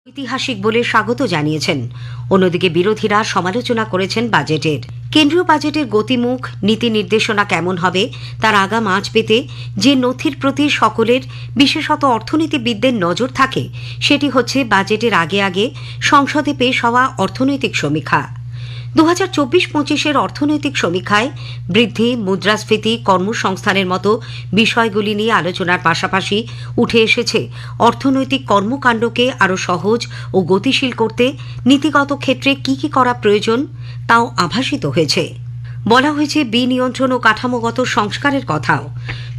ঐতিহাসিক বলে স্বাগত জানিয়েছেন। অন্যদিকে বিরোধীরা সমালোচনা করেছেন বাজেটের। কেন্দ্রীয় বাজেটের গতিমুখ, নীতি নির্দেশনা কেমন হবে তার আগাম আঁচ পেতে যে নথির প্রতি সকলের, বিশেষত অর্থনীতিবিদদের নজর থাকে, সেটি হচ্ছে বাজেটের আগে আগে সংসদে পেশ হওয়া অর্থনৈতিক সমীক্ষা। 2024-25-এর অর্থনৈতিক সমীক্ষায় বৃদ্ধি, মুদ্রাস্ফীতি, কর্মসংস্থানের মতো বিষয়গুলি নিয়ে আলোচনার পাশাপাশি উঠে এসেছে অর্থনৈতিক কর্মকাণ্ডকে আরও সহজ ও গতিশীল করতে নীতিগত ক্ষেত্রে কি কি করা প্রয়োজন তাও আভাসিত হয়েছে। বলা হয়েছে বিনিয়ন্ত্রণ ও কাঠামোগত সংস্কারের কথাও।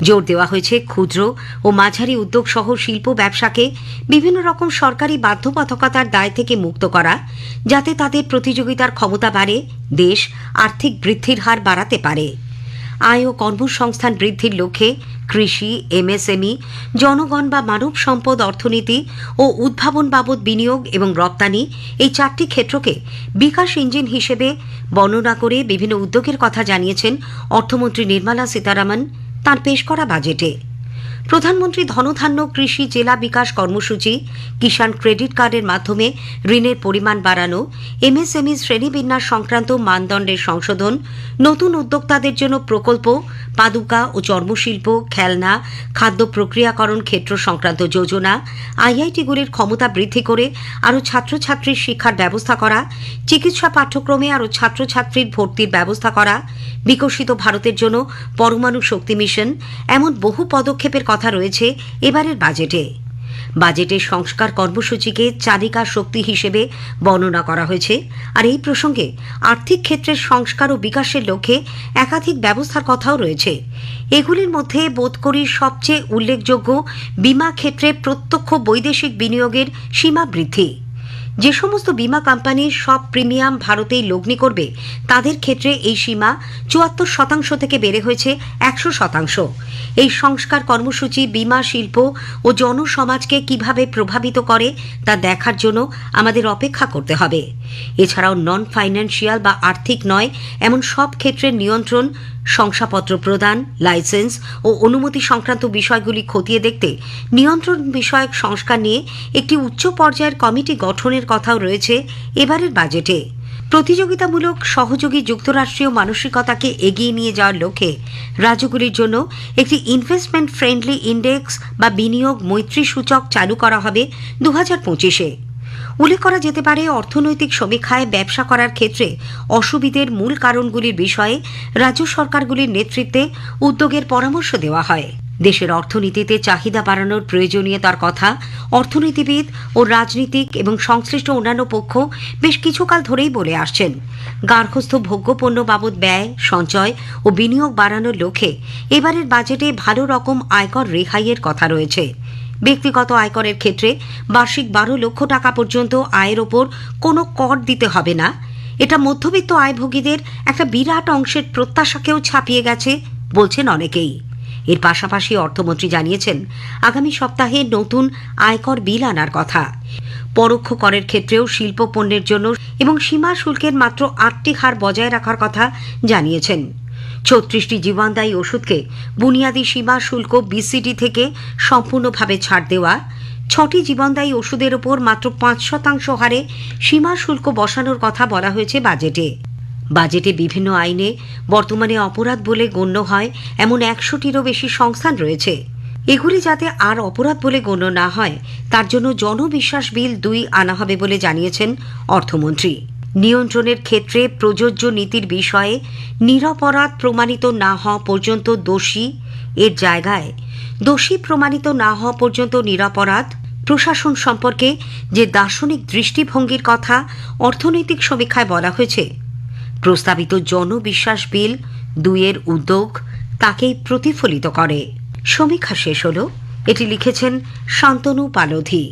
জোর দেওয়া হয়েছে ক্ষুদ্র ও মাঝারি উদ্যোগ সহ শিল্প ব্যবসাকে বিভিন্ন রকম সরকারি বাধ্যবাধকতার দায় থেকে মুক্ত করা, যাতে তাদের প্রতিযোগিতার ক্ষমতা বাড়ে, দেশ আর্থিক বৃদ্ধির হার বাড়াতে পারে। আয় ও কর্মসংস্থান বৃদ্ধির লক্ষ্যে কৃষি, এমএসএমই, জনগণ বা মানব সম্পদ অর্থনীতি ও উদ্ভাবন বাবদ বিনিয়োগ এবং রপ্তানি, এই চারটি ক্ষেত্রকে বিকাশ ইঞ্জিন হিসেবে বর্ণনা করে বিভিন্ন উদ্যোগের কথা জানিয়েছেন অর্থমন্ত্রী নির্মলা সীতারামন তাঁর পেশ করা বাজেটে। প্রধানমন্ত্রী ধনধান্য কৃষি জেলা বিকাশ কর্মসূচি, কিষাণ ক্রেডিট কার্ডের মাধ্যমে ঋণের পরিমাণ বাড়ানো, এমএসএমই শ্রেণীবিন্যাস সংক্রান্ত মানদণ্ডের সংশোধন, নতুন উদ্যোক্তাদের জন্য প্রকল্প, পাদুকা ও চর্মশিল্প, খেলনা, খাদ্য প্রক্রিয়াকরণ ক্ষেত্র সংক্রান্ত যোজনা, আইআইটিগুলির ক্ষমতা বৃদ্ধি করে আরও ছাত্রছাত্রীর শিক্ষার ব্যবস্থা করা, চিকিৎসা পাঠ্যক্রমে আরও ছাত্রছাত্রীর ভর্তির ব্যবস্থা করা, বিকশিত ভারতের জন্য পরমাণু শক্তি মিশন, এমন বহু পদক্ষেপের কথা রয়েছে এবারের বাজেটে। বাজেটের সংস্কার কর্মসূচিকে চালিকা শক্তি হিসেবে বর্ণনা করা হয়েছে। আর এই প্রসঙ্গে আর্থিক ক্ষেত্রের সংস্কার ও বিকাশের লক্ষ্যে একাধিক ব্যবস্থার কথাও রয়েছে। এগুলির মধ্যে বোধ করি সবচেয়ে উল্লেখযোগ্য বিমা ক্ষেত্রে প্রত্যক্ষ বৈদেশিক বিনিয়োগের সীমা বৃদ্ধি। যে সমস্ত বিমা কোম্পানি সব প্রিমিয়াম ভারতেই লগ্নি করবে, তাদের ক্ষেত্রে এই সীমা 74% থেকে বেড়ে হয়েছে 100%। এই সংস্কার কর্মসূচি বিমা শিল্প ও জনসমাজকে কিভাবে প্রভাবিত করে তা দেখার জন্য আমাদের অপেক্ষা করতে হবে। এছাড়াও নন ফাইন্যান্সিয়াল বা আর্থিক নয় এমন সব ক্ষেত্রের নিয়ন্ত্রণ, শংসাপত্র প্রদান, লাইসেন্স ও অনুমতি সংক্রান্ত বিষয়গুলি খতিয়ে দেখতে নিয়ন্ত্রণ বিষয়ক সংস্কার নিয়ে একটি উচ্চ পর্যায়ের কমিটি গঠনের কথাও রয়েছে এবারের বাজেটে। প্রতিযোগিতামূলক সহযোগী যুক্তরাষ্ট্রীয় মানসিকতাকে এগিয়ে নিয়ে যাওয়ার লক্ষ্যে রাজ্যগুলির জন্য একটি ইনভেস্টমেন্ট ফ্রেন্ডলি ইন্ডেক্স বা বিনিয়োগ মৈত্রী সূচক চালু করা হবে 2025-এ। উল্লেখ করা যেতে পারে, অর্থনৈতিক সমীক্ষায় ব্যবসা করার ক্ষেত্রে অসুবিধের মূল কারণগুলির বিষয়ে রাজ্য সরকারগুলির নেতৃত্বে উদ্যোগের পরামর্শ দেওয়া হয়। দেশের অর্থনীতিতে চাহিদা বাড়ানোর প্রয়োজনীয়তার কথা অর্থনীতিবিদ ও রাজনীতিক এবং সংশ্লিষ্ট অন্যান্য পক্ষ বেশ কিছুকাল ধরেই বলে আসছেন। গার্হস্থ্য ভোগ্যপণ্য বাবদ ব্যয়, সঞ্চয় ও বিনিয়োগ বাড়ানোর লক্ষ্যে এবারের বাজেটে ভালো রকম আয়কর রেহাইয়ের কথা রয়েছে। ব্যক্তিগত আয়করের ক্ষেত্রে বার্ষিক 12 লক্ষ টাকা পর্যন্ত আয়ের ওপর কোনো কর দিতে হবে না। এটা মধ্যবিত্ত আয়ভোগীদের একটা বিরাট অংশের প্রত্যাশাকেও ছাপিয়ে গেছে বলছেন অনেকেই। এর পাশাপাশি অর্থমন্ত্রী জানিয়েছেন, আগামী সপ্তাহে নতুন আয়কর বিল আনার কথা। পরোক্ষ করের ক্ষেত্রেও শিল্প পণ্যের জন্য এবং সীমা শুল্কের মাত্র 8টি হার বজায় রাখার কথা জানিয়েছেন। 36টি জীবনদায়ী ওষুধকে বুনিয়াদী সীমা শুল্ক বিসিডি থেকে সম্পূর্ণভাবে ছাড় দেওয়া, 6টি জীবনদায়ী ওষুধের ওপর মাত্র 5% হারে সীমা শুল্ক বসানোর কথা বলা হয়েছে বাজেটে। বাজেটে বিভিন্ন আইনে বর্তমানে অপরাধ বলে গণ্য হয় এমন 100টিরও বেশি সংস্থান রয়েছে। এগুলি যাতে আর অপরাধ বলে গণ্য না হয় তার জন্য জনবিশ্বাস বিল 2 আনা হবে বলে জানিয়েছেন অর্থমন্ত্রী। নিয়ন্ত্রণের ক্ষেত্রে প্রযোজ্য নীতির বিষয়ে নিরপরাধ প্রমাণিত না হওয়া পর্যন্ত দোষী, এর জায়গায় দোষী প্রমাণিত না হওয়া পর্যন্ত নিরপরাধ, প্রশাসন সম্পর্কে যে দার্শনিক দৃষ্টিভঙ্গির কথা অর্থনৈতিক সমীক্ষায় বলা হয়েছে, প্রস্তাবিত জনবিশ্বাস বিল 2-এর উদ্যোগ তাকেই প্রতিফলিত করে। সমীক্ষা শেষ হল। এটি লিখেছেন শান্তনু পালোধি।